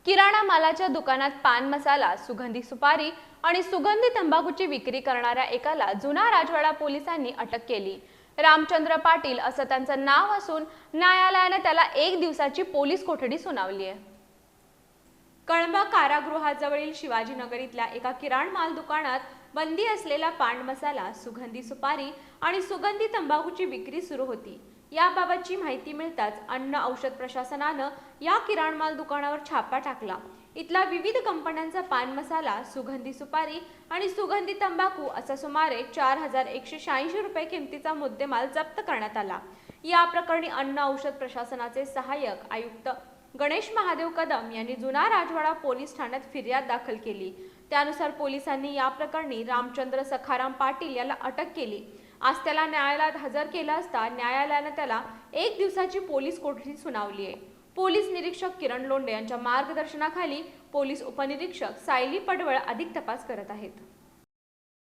किराणा मालाच्या दुकानात पान मसाला, सुगंधी सुपारी आणि सुगंधी तंबाखूची विक्री करणाऱ्या एकाला जुना राजवाडा पोलिसांनी अटक केली। रामचंद्र पाटील असं त्यांचं नाव असून न्यायालयाने त्याला 1 दिवसाची पोलीस कोठडी सुनावली आहे। कळंब कारागृहाजवळील शिवाजीनगर इथल्या एका किराणा माल दुकानात बंदी असलेला पान मसाला, सुगंधी सुपारी आणि सुगंधी तंबाखूची विक्री सुरू होती। याबाबतची माहिती मिळताच अन्न औषध प्रशासनानं या किराणा माल दुकानावर छापा टाकला। इथला विविध कंपन्यांचा पान मसाला, सुगंधी सुपारी आणि सुगंधी तंबाखू असा सुमारे 4186 रुपये किमतीचा मुद्देमाल जप्त करण्यात आला। या प्रकरणी अन्न औषध प्रशासनाचे सहाय्यक आयुक्त गणेश महादेव कदम यांनी जुना राजवाडा पोलीस ठाण्यात फिर्याद दाखल केली। त्यानुसार पोलिसांनी या प्रकरणी रामचंद्र सखाराम पाटील याला अटक केली। आज त्याला न्यायालयात हजर केला असता न्यायालयाने त्याला 1 दिवसाची पोलीस कोठडी सुनावली आहे। पोलीस निरीक्षक किरण लोंढे यांच्या मार्गदर्शनाखाली पोलीस उपनिरीक्षक सायली पडवळ अधिक तपास करत आहेत।